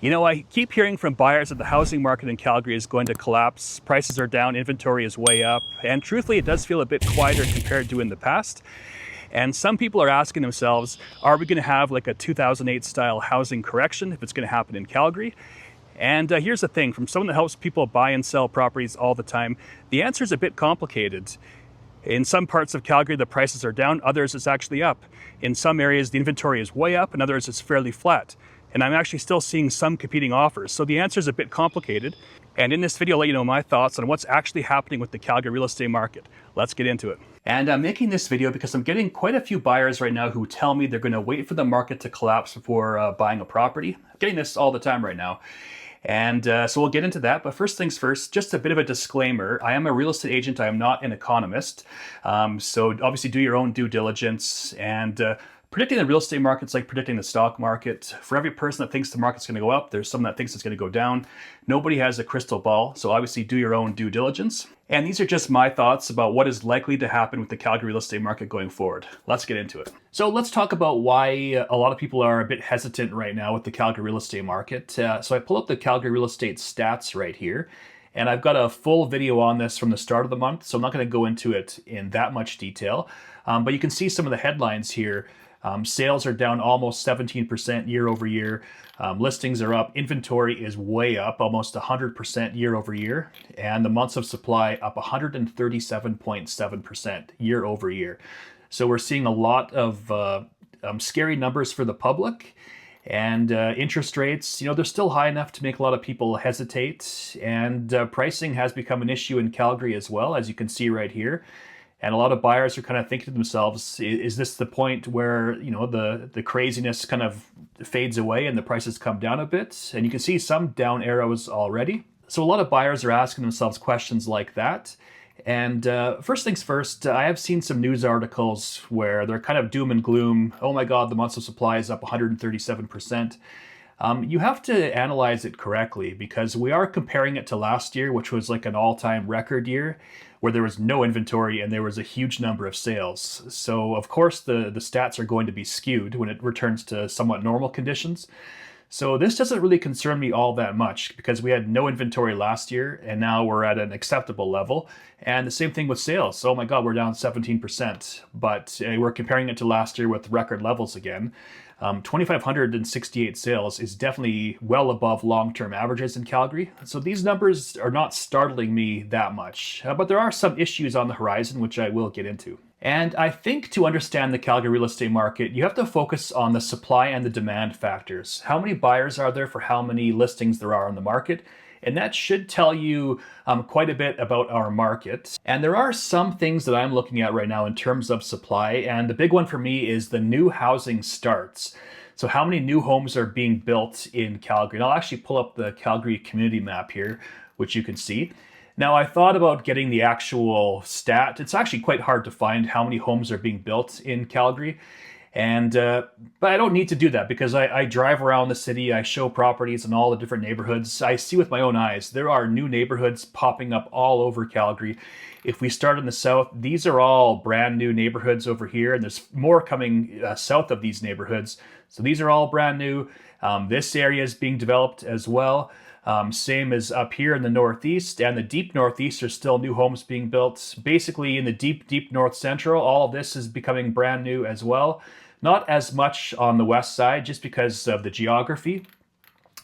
You know, I keep hearing from buyers that the housing market in Calgary is going to collapse. Prices are down, inventory is way up, and truthfully, it does feel a bit quieter compared to in the past. And some people are asking themselves, are we going to have like a 2008 style housing correction if it's going to happen in Calgary? And here's the thing, from someone that helps people buy and sell properties all the time, the answer is a bit complicated. In some parts of Calgary, the prices are down, others it's actually up. In some areas, the inventory is way up, and others it's fairly flat. And I'm actually still seeing some competing offers. So the answer is a bit complicated. And in this video, I'll let you know my thoughts on what's actually happening with the Calgary real estate market. Let's get into it. And I'm making this video because I'm getting quite a few buyers right now who tell me they're going to wait for the market to collapse before buying a property. I'm getting this all the time right now. And so we'll get into that. But first things first, just a bit of a disclaimer. I am a real estate agent. I am not an economist. So obviously do your own due diligence. And predicting the real estate market's like predicting the stock market. For every person that thinks the market's going to go up, there's someone that thinks it's going to go down. Nobody has a crystal ball, so obviously do your own due diligence. And these are just my thoughts about what is likely to happen with the Calgary real estate market going forward. Let's get into it. So let's talk about why a lot of people are a bit hesitant right now with the Calgary real estate market. So I pull up the Calgary real estate stats right here. And I've got a full video on this from the start of the month, so I'm not going to go into it in that much detail. But you can see some of the headlines here. Sales are down almost 17% year over year. Listings are up. Inventory is way up, almost 100% year over year. And the months of supply up 137.7% year over year. So we're seeing a lot of scary numbers for the public. And interest rates, they're still high enough to make a lot of people hesitate. And pricing has become an issue in Calgary as well, as you can see right here. And a lot of buyers are kind of thinking to themselves, is this the point where, the craziness kind of fades away and the prices come down a bit? And you can see some down arrows already. So a lot of buyers are asking themselves questions like that. And first things first, I have seen some news articles where they're kind of doom and gloom. Oh my God, the months of supply is up 137%. You have to analyze it correctly because we are comparing it to last year, which was like an all-time record year where there was no inventory and there was a huge number of sales. So of course the stats are going to be skewed when it returns to somewhat normal conditions. So this doesn't really concern me all that much because we had no inventory last year and now we're at an acceptable level. And the same thing with sales. Oh my God, we're down 17%, but we're comparing it to last year with record levels again. 2,568 sales is definitely well above long-term averages in Calgary. So these numbers are not startling me that much, but there are some issues on the horizon, which I will get into. And I think to understand the Calgary real estate market, you have to focus on the supply and the demand factors. How many buyers are there for how many listings there are on the market? And that should tell you quite a bit about our market. And there are some things that I'm looking at right now in terms of supply. And the big one for me is the new housing starts. So how many new homes are being built in Calgary? And I'll actually pull up the Calgary community map here, which you can see. Now, I thought about getting the actual stat. It's actually quite hard to find how many homes are being built in Calgary. And but I don't need to do that because I drive around the city, I show properties in all the different neighborhoods. I see with my own eyes, there are new neighborhoods popping up all over Calgary. If we start in the south, these are all brand new neighborhoods over here, and there's more coming south of these neighborhoods. So these are all brand new. This area is being developed as well. Same as up here in the northeast, and the deep northeast are still new homes being built. Basically in the deep north central, all of this is becoming brand new as well. Not as much on the west side just because of the geography.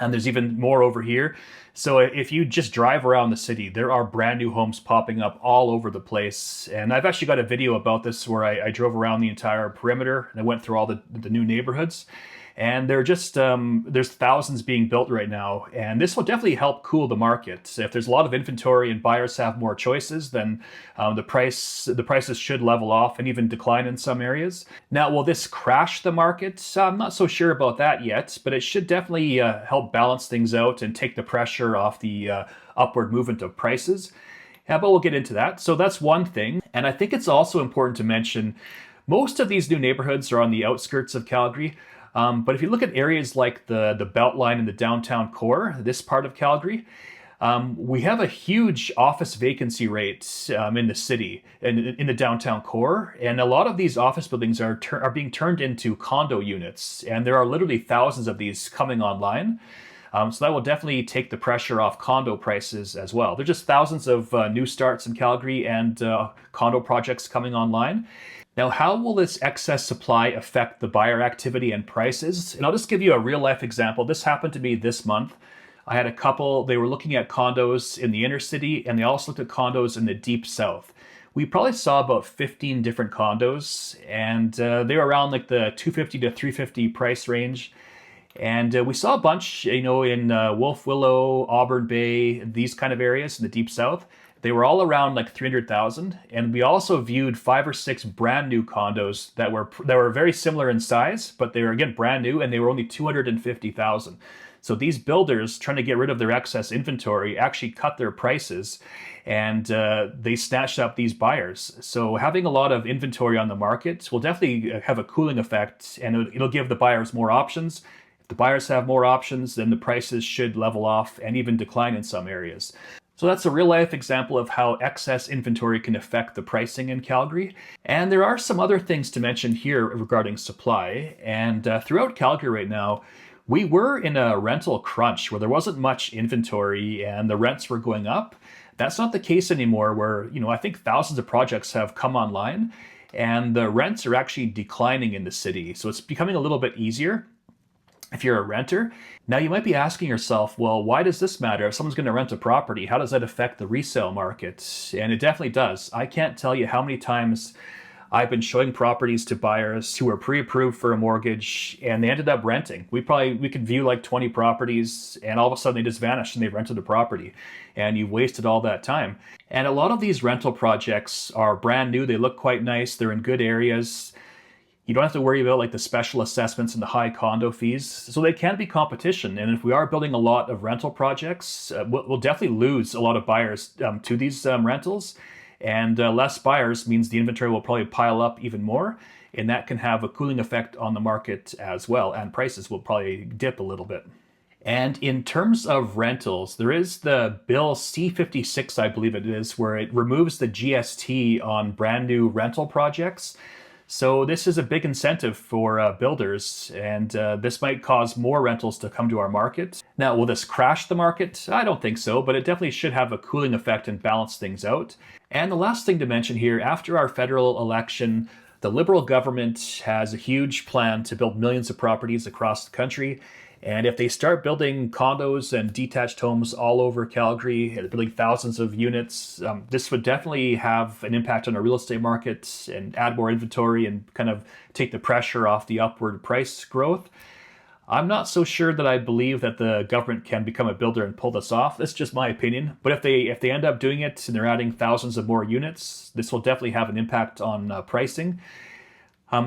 And there's even more over here. So if you just drive around the city, there are brand new homes popping up all over the place. And I've actually got a video about this where I drove around the entire perimeter and I went through all the new neighborhoods. And they're just, there's thousands being built right now. And this will definitely help cool the market. If there's a lot of inventory and buyers have more choices, then the prices should level off and even decline in some areas. Now, will this crash the market? I'm not so sure about that yet, but it should definitely help balance things out and take the pressure off the upward movement of prices. But we'll get into that. So that's one thing. And I think it's also important to mention, most of these new neighborhoods are on the outskirts of Calgary. But if you look at areas like the Beltline and the downtown core, this part of Calgary, we have a huge office vacancy rate in the city and in the downtown core. And a lot of these office buildings are being turned into condo units. And there are literally thousands of these coming online. So that will definitely take the pressure off condo prices as well. There's just thousands of new starts in Calgary and condo projects coming online. Now, how will this excess supply affect the buyer activity and prices? And I'll just give you a real life example. This happened to me this month. I had a couple, they were looking at condos in the inner city, and they also looked at condos in the deep south. We probably saw about 15 different condos, and they were around like the 250 to 350 price range. And we saw a bunch, in Wolf Willow, Auburn Bay, these kind of areas in the deep south. They were all around like 300,000, and we also viewed 5 or 6 brand new condos that were very similar in size, but they were again brand new, and they were only 250,000. So these builders trying to get rid of their excess inventory actually cut their prices, and they snatched up these buyers. So having a lot of inventory on the market will definitely have a cooling effect, and it'll give the buyers more options. If the buyers have more options, then the prices should level off and even decline in some areas. So that's a real life example of how excess inventory can affect the pricing in Calgary. And there are some other things to mention here regarding supply. And throughout Calgary right now, we were in a rental crunch where there wasn't much inventory and the rents were going up. That's not the case anymore, where, I think thousands of projects have come online and the rents are actually declining in the city. So it's becoming a little bit easier if you're a renter. Now you might be asking yourself, well, why does this matter? If someone's going to rent a property, how does that affect the resale market? And it definitely does. I can't tell you how many times I've been showing properties to buyers who were pre-approved for a mortgage and they ended up renting. We could view like 20 properties and all of a sudden they just vanished and they rented a property and you've wasted all that time. And a lot of these rental projects are brand new. They look quite nice. They're in good areas. You don't have to worry about like the special assessments and the high condo fees. So they can be competition. And if we are building a lot of rental projects, we'll definitely lose a lot of buyers to these rentals. And less buyers means the inventory will probably pile up even more. And that can have a cooling effect on the market as well. And prices will probably dip a little bit. And in terms of rentals, there is the Bill C-56, I believe it is, where it removes the GST on brand new rental projects. So this is a big incentive for builders, and this might cause more rentals to come to our market. Now, will this crash the market? I don't think so, but it definitely should have a cooling effect and balance things out. And the last thing to mention here, after our federal election, the Liberal government has a huge plan to build millions of properties across the country. And if they start building condos and detached homes all over Calgary, building thousands of units, this would definitely have an impact on our real estate market and add more inventory and kind of take the pressure off the upward price growth. I'm not so sure that I believe that the government can become a builder and pull this off. That's just my opinion. But if they end up doing it and they're adding thousands of more units, this will definitely have an impact on pricing.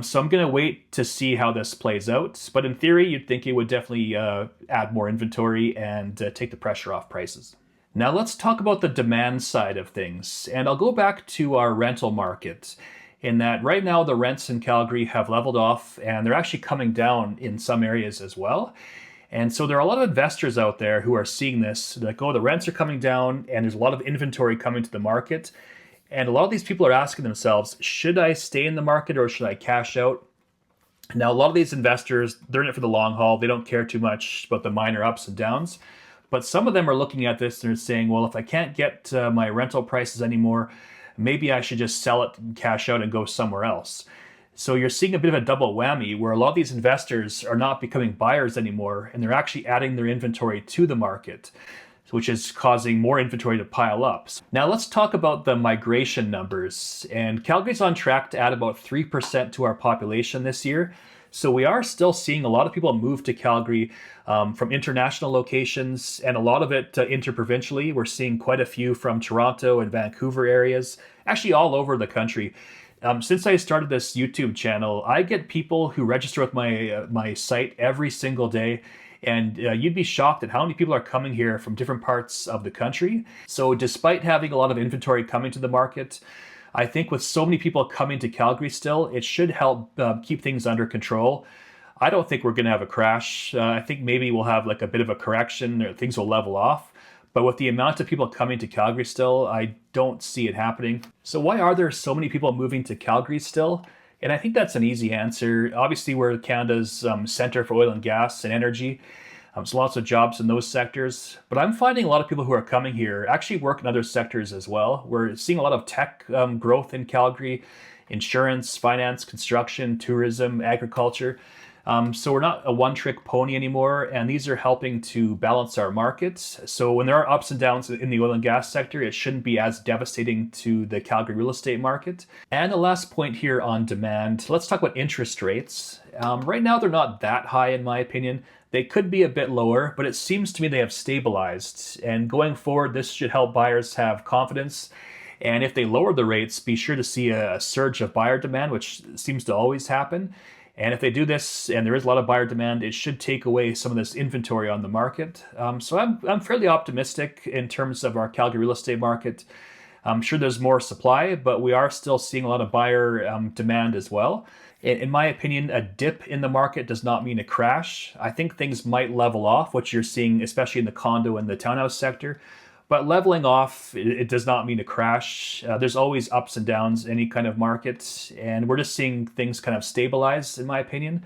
So I'm going to wait to see how this plays out. But in theory, you'd think it would definitely add more inventory and take the pressure off prices. Now let's talk about the demand side of things. And I'll go back to our rental market in that right now the rents in Calgary have leveled off and they're actually coming down in some areas as well. And so there are a lot of investors out there who are seeing this, like, oh, the rents are coming down and there's a lot of inventory coming to the market. And a lot of these people are asking themselves, should I stay in the market or should I cash out? Now, a lot of these investors, they're in it for the long haul. They don't care too much about the minor ups and downs. But some of them are looking at this and they're saying, well, if I can't get my rental prices anymore, maybe I should just sell it and cash out and go somewhere else. So you're seeing a bit of a double whammy where a lot of these investors are not becoming buyers anymore and they're actually adding their inventory to the market, which is causing more inventory to pile up. Now let's talk about the migration numbers. And Calgary's on track to add about 3% to our population this year. So we are still seeing a lot of people move to Calgary from international locations, and a lot of it interprovincially. We're seeing quite a few from Toronto and Vancouver areas, actually all over the country. Since I started this YouTube channel, I get people who register with my site every single day. And you'd be shocked at how many people are coming here from different parts of the country. So despite having a lot of inventory coming to the market, I think with so many people coming to Calgary still, it should help keep things under control. I don't think we're going to have a crash. I think maybe we'll have like a bit of a correction or things will level off. But with the amount of people coming to Calgary still, I don't see it happening. So why are there so many people moving to Calgary still? And I think that's an easy answer. Obviously, we're Canada's center for oil and gas and energy. So lots of jobs in those sectors. But I'm finding a lot of people who are coming here actually work in other sectors as well. We're seeing a lot of tech growth in Calgary, insurance, finance, construction, tourism, agriculture. So we're not a one-trick pony anymore, and these are helping to balance our markets. So when there are ups and downs in the oil and gas sector, it shouldn't be as devastating to the Calgary real estate market. And the last point here on demand, let's talk about interest rates. Right now, they're not that high in my opinion. They could be a bit lower, but it seems to me they have stabilized. And going forward, this should help buyers have confidence. And if they lower the rates, be sure to see a surge of buyer demand, which seems to always happen. And if they do this, and there is a lot of buyer demand, it should take away some of this inventory on the market. So I'm fairly optimistic in terms of our Calgary real estate market. I'm sure there's more supply, but we are still seeing a lot of buyer demand as well. In my opinion, a dip in the market does not mean a crash. I think things might level off, which you're seeing, especially in the condo and the townhouse sector. But leveling off, it does not mean a crash. There's always ups and downs in any kind of market, and we're just seeing things kind of stabilize, in my opinion.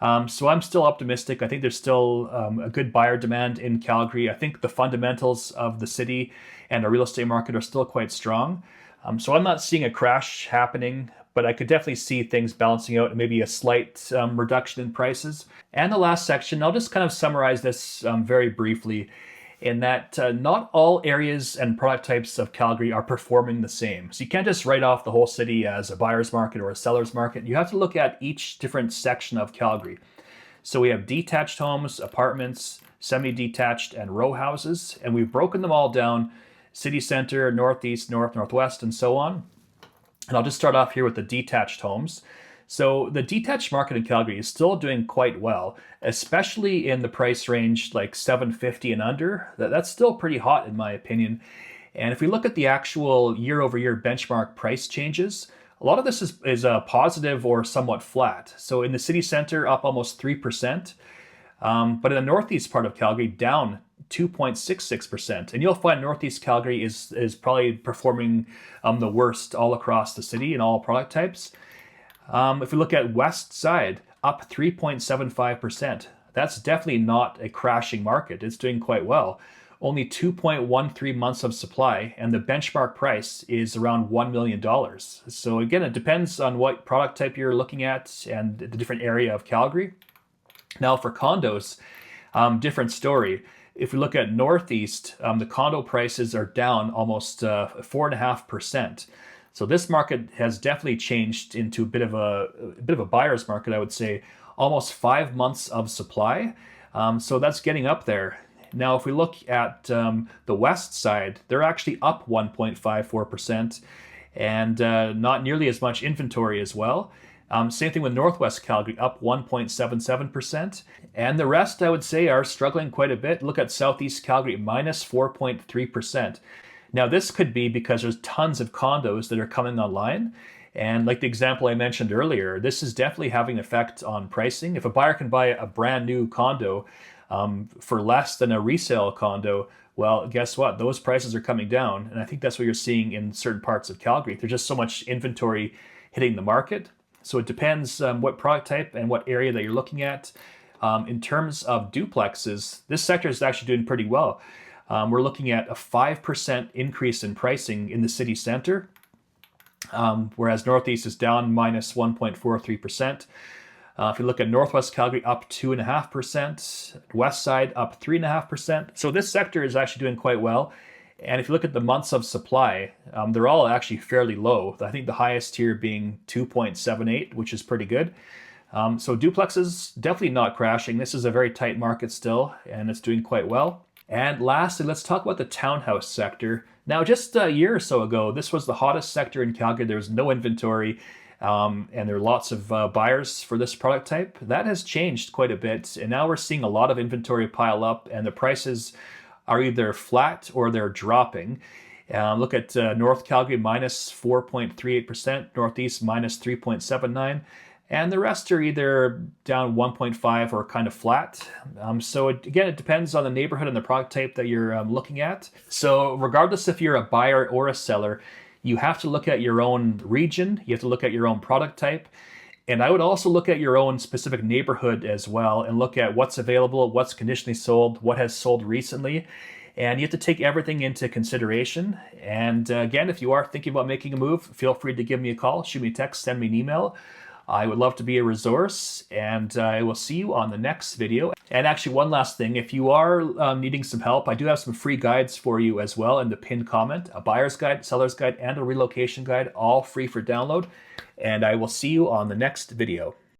So I'm still optimistic. I think there's still a good buyer demand in Calgary. I think the fundamentals of the city and our real estate market are still quite strong. So I'm not seeing a crash happening, but I could definitely see things balancing out and maybe a slight reduction in prices. And the last section, I'll just kind of summarize this very briefly, in that not all areas and product types of Calgary are performing the same. So you can't just write off the whole city as a buyer's market or a seller's market. You have to look at each different section of Calgary. So we have detached homes, apartments, semi-detached, and row houses, and we've broken them all down: city center, northeast, north, northwest, and so on. And I'll just start off here with the detached homes. So the detached market in Calgary is still doing quite well, especially in the price range like $750 and under. That's still pretty hot in my opinion. And if we look at the actual year-over-year benchmark price changes, a lot of this is positive or somewhat flat. So in the city center, up almost 3%, but in the northeast part of Calgary, down 2.66%. And you'll find northeast Calgary is probably performing the worst all across the city in all product types. If we look at west side, up 3.75%. That's definitely not a crashing market. It's doing quite well. Only 2.13 months of supply, and the benchmark price is around $1 million. So again, it depends on what product type you're looking at and the different area of Calgary. Now for condos, different story. If we look at northeast, the condo prices are down almost 4.5%. So this market has definitely changed into a bit of a buyer's market, I would say. Almost 5 months of supply. So that's getting up there. Now, if we look at the west side, they're actually up 1.54% and not nearly as much inventory as well. Same thing with Northwest Calgary, up 1.77%. And the rest, I would say, are struggling quite a bit. Look at Southeast Calgary, minus 4.3%. Now, this could be because there's tons of condos that are coming online. And like the example I mentioned earlier, this is definitely having an effect on pricing. If a buyer can buy a brand new condo for less than a resale condo, well, guess what? Those prices are coming down. And I think that's what you're seeing in certain parts of Calgary. There's just so much inventory hitting the market. So it depends what product type and what area that you're looking at. In terms of duplexes, this sector is actually doing pretty well. We're looking at a 5% increase in pricing in the city center, whereas Northeast is down minus 1.43%. If you look at Northwest Calgary, up 2.5%, West Side up 3.5%. So this sector is actually doing quite well. And if you look at the months of supply, they're all actually fairly low. I think the highest here being 2.78, which is pretty good. So duplexes, definitely not crashing. This is a very tight market still, and it's doing quite well. And lastly, let's talk about the townhouse sector. Now, just a year or so ago, this was the hottest sector in Calgary. There was no inventory, and there are lots of buyers for this product type. That has changed quite a bit, and now we're seeing a lot of inventory pile up, and the prices are either flat or they're dropping. Look at North Calgary, minus 4.38%, Northeast, minus 3.79%. And the rest are either down 1.5 or kind of flat. So again, it depends on the neighborhood and the product type that you're looking at. So regardless if you're a buyer or a seller, you have to look at your own region. You have to look at your own product type. And I would also look at your own specific neighborhood as well and look at what's available, what's conditionally sold, what has sold recently. And you have to take everything into consideration. And again, if you are thinking about making a move, feel free to give me a call, shoot me a text, send me an email. I would love to be a resource, and I will see you on the next video. And actually, one last thing, if you are needing some help, I do have some free guides for you as well in the pinned comment, a buyer's guide, seller's guide, and a relocation guide, all free for download. And I will see you on the next video.